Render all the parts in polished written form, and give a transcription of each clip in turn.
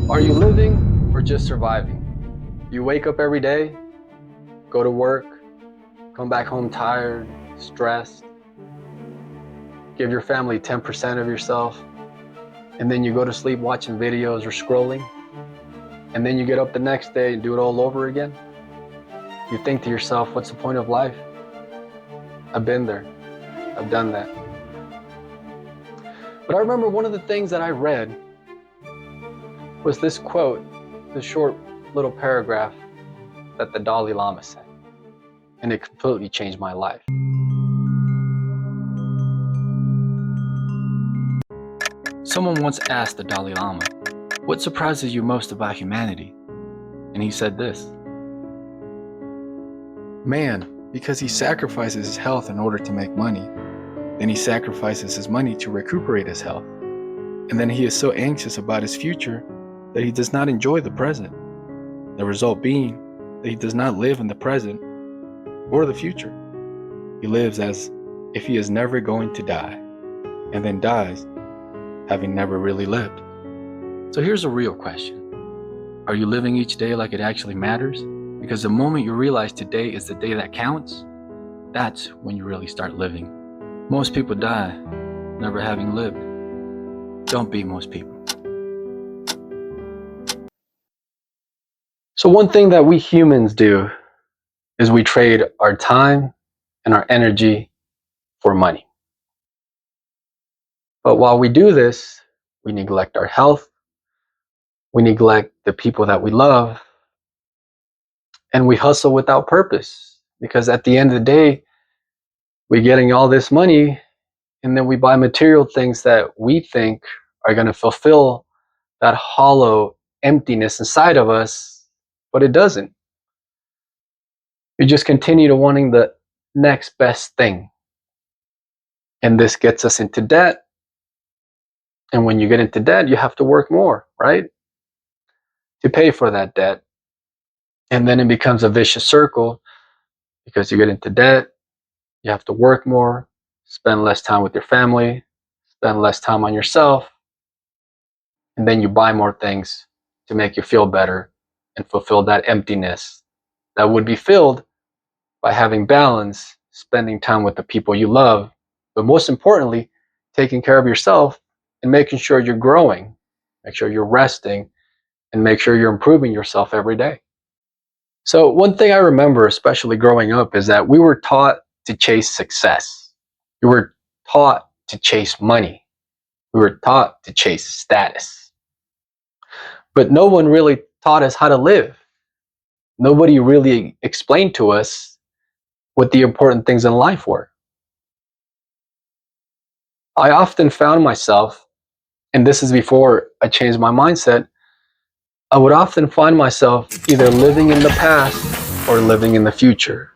Are you living or just surviving? You wake up every day, go to work, come back home tired, stressed, give your family 10% of yourself, and then you go to sleep watching videos or scrolling, and then you get up the next day and do it all over again? You think to yourself, what's the point of life? I've been there. I've done that. But I remember one of the things that I read was this quote, this short little paragraph that the Dalai Lama said, and it completely changed my life. Someone once asked the Dalai Lama, "What surprises you most about humanity?" And he said this: "Man, because he sacrifices his health in order to make money, then he sacrifices his money to recuperate his health, and then he is so anxious about his future that he does not enjoy the present. The result being that he does not live in the present or the future. He lives as if he is never going to die, and then dies having never really lived." So here's a real question. Are you living each day like it actually matters? Because the moment you realize today is the day that counts, that's when you really start living. Most people die never having lived. Don't be most people. So one thing that we humans do is we trade our time and our energy for money. But while we do this, we neglect our health, we neglect the people that we love, and we hustle without purpose. Because at the end of the day, we're getting all this money, and then we buy material things that we think are going to fulfill that hollow emptiness inside of us, but it doesn't. We just continue to wanting the next best thing. And this gets us into debt. And when you get into debt, you have to work more, right? To pay for that debt. And then it becomes a vicious circle because you get into debt, you have to work more, spend less time with your family, spend less time on yourself, and then you buy more things to make you feel better and fulfill that emptiness that would be filled by having balance, spending time with the people you love, but most importantly, taking care of yourself and making sure you're growing, make sure you're resting, and make sure you're improving yourself every day. So one thing I remember, especially growing up, is that we were taught to chase success. We were taught to chase money. We were taught to chase status. But no one really taught us how to live. Nobody really explained to us what the important things in life were. I often found myself, and this is before I changed my mindset, I would often find myself either living in the past or living in the future.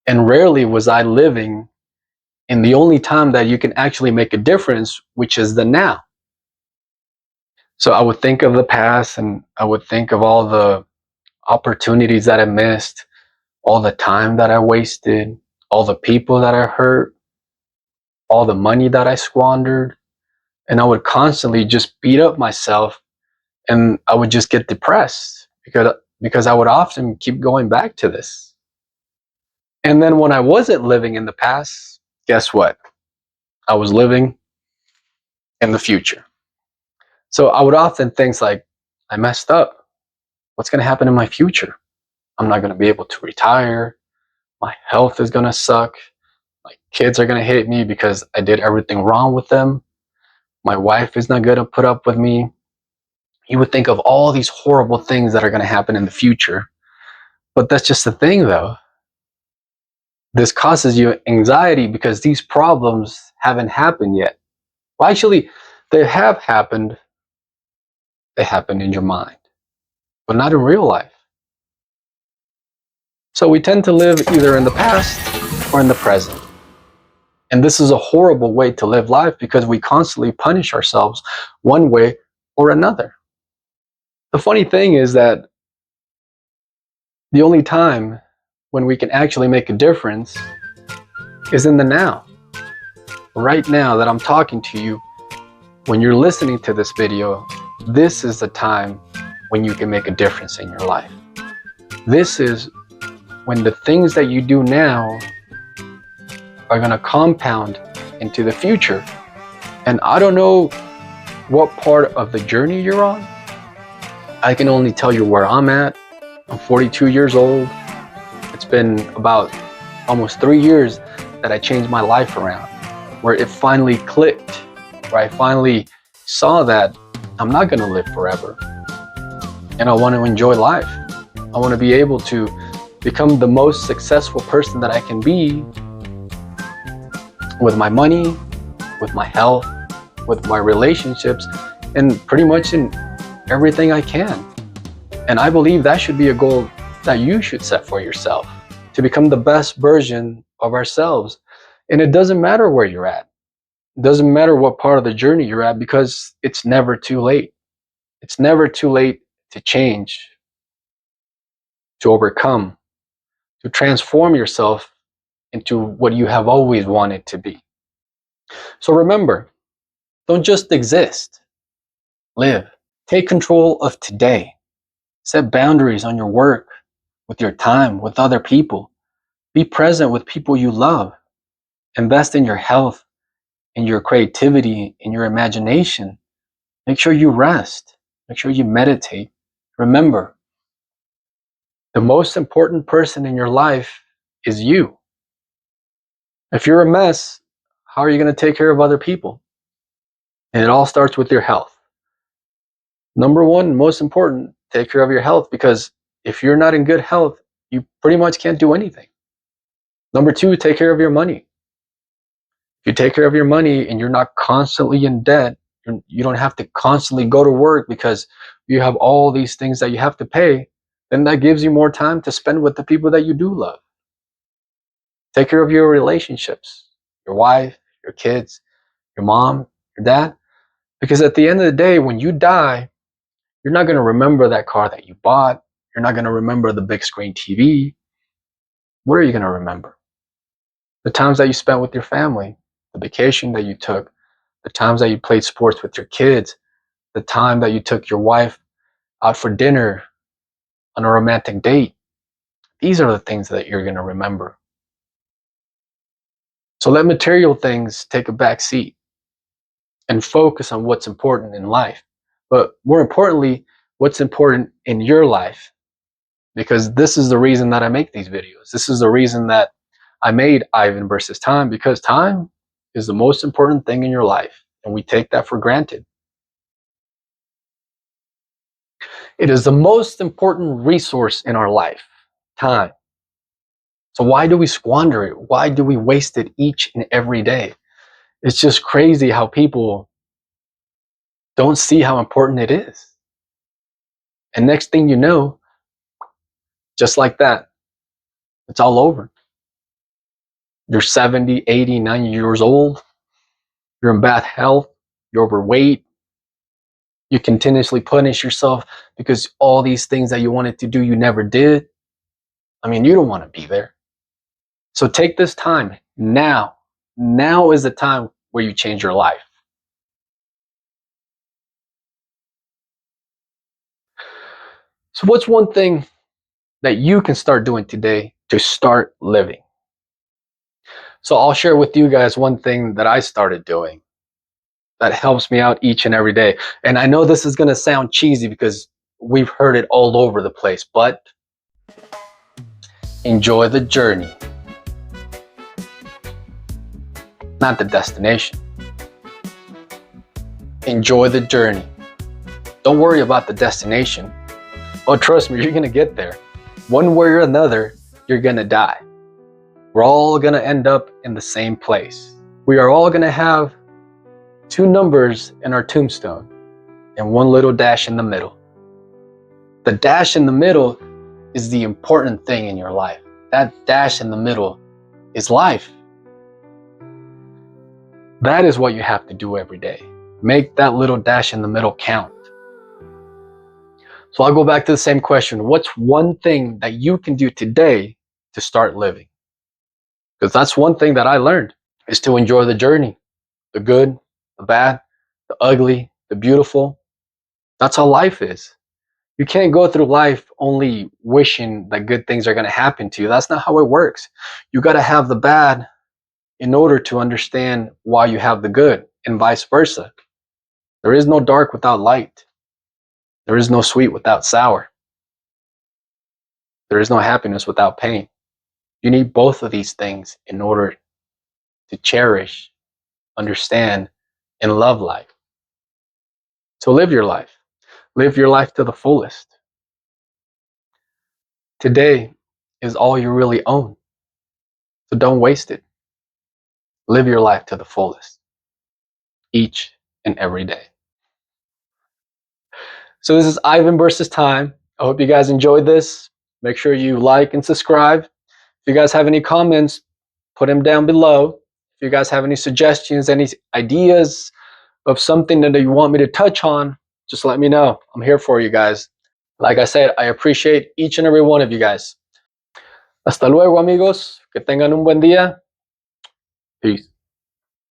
And rarely was I living in the only time that you can actually make a difference, which is the now. So I would think of the past and I would think of all the opportunities that I missed, all the time that I wasted, all the people that I hurt, all the money that I squandered. And I would constantly just beat up myself, and I would just get depressed because I would often keep going back to this. And then when I wasn't living in the past, guess what? I was living in the future. So I would often think like, I messed up. What's going to happen in my future? I'm not going to be able to retire. My health is going to suck. My kids are going to hate me because I did everything wrong with them. My wife is not going to put up with me. You would think of all these horrible things that are going to happen in the future. But that's just the thing, though. This causes you anxiety because these problems haven't happened yet. Well, actually, they have happened. They happen in your mind, but not in real life. So we tend to live either in the past or in the present. And this is a horrible way to live life because we constantly punish ourselves one way or another. The funny thing is that the only time when we can actually make a difference is in the now. Right now that I'm talking to you, when you're listening to this video, this is the time when you can make a difference in your life. This is when the things that you do now are going to compound into the future. And I don't know what part of the journey you're on. I can only tell you where I'm at. I'm 42 years old. It's been about almost 3 years that I changed my life around, where it finally clicked, where I finally saw that I'm not going to live forever. And I want to enjoy life. I want to be able to become the most successful person that I can be with my money, with my health, with my relationships, and pretty much in everything I can. And I believe that should be a goal that you should set for yourself, to become the best version of ourselves. And it doesn't matter where you're at. It doesn't matter what part of the journey you're at, because it's never too late. It's never too late to change, to overcome, to transform yourself into what you have always wanted to be. So remember, don't just exist, live. Take control of today. Set boundaries on your work, with your time, with other people. Be present with people you love. Invest in your health, in your creativity, in your imagination. Make sure you rest. Make sure you meditate. Remember, the most important person in your life is you. If you're a mess, how are you going to take care of other people? And it all starts with your health. Number one, most important, take care of your health, because if you're not in good health, you pretty much can't do anything. Number two, take care of your money. If you take care of your money and you're not constantly in debt, you don't have to constantly go to work because you have all these things that you have to pay, then that gives you more time to spend with the people that you do love. Take care of your relationships, your wife, your kids, your mom, your dad, because at the end of the day, when you die, you're not going to remember that car that you bought. You're not going to remember the big screen TV. What are you going to remember? The times that you spent with your family, the vacation that you took, the times that you played sports with your kids, the time that you took your wife out for dinner, on a romantic date. These are the things that you're going to remember. So let material things take a back seat and focus on what's important in life. But more importantly, what's important in your life. Because this is the reason that I make these videos. This is the reason that I made Ivan versus Time, because time is the most important thing in your life, and we take that for granted. It is the most important resource in our life, time. So why do we squander it? Why do we waste it each and every day? It's just crazy how people don't see how important it is. And next thing you know, just like that, it's all over. You're 70, 80, 90 years old. You're in bad health. You're overweight. You continuously punish yourself because all these things that you wanted to do, you never did. I mean, you don't want to be there. So take this time now. Now is the time where you change your life. So what's one thing that you can start doing today to start living? So I'll share with you guys one thing that I started doing that helps me out each and every day. And I know this is going to sound cheesy because we've heard it all over the place, but enjoy the journey, not the destination. Enjoy the journey. Don't worry about the destination. Oh, trust me, you're going to get there. One way or another, you're going to die. We're all going to end up in the same place. We are all going to have two numbers in our tombstone and one little dash in the middle. The dash in the middle is the important thing in your life. That dash in the middle is life. That is what you have to do every day. Make that little dash in the middle count. So I'll go back to the same question. What's one thing that you can do today to start living? Because that's one thing that I learned, is to enjoy the journey. The good, the bad, the ugly, the beautiful. That's how life is. You can't go through life only wishing that good things are going to happen to you. That's not how it works. You got to have the bad in order to understand why you have the good, and vice versa. There is no dark without light. There is no sweet without sour. There is no happiness without pain. You need both of these things in order to cherish, understand, and love life. So live your life. Live your life to the fullest. Today is all you really own. So don't waste it. Live your life to the fullest each and every day. So this is Ivan versus Time. I hope you guys enjoyed this. Make sure you like and subscribe. If you guys have any comments, put them down below. If you guys have any suggestions, any ideas of something that you want me to touch on, just let me know. I'm here for you guys. Like I said, I appreciate each and every one of you guys. Hasta luego, amigos. Que tengan un buen día. Peace.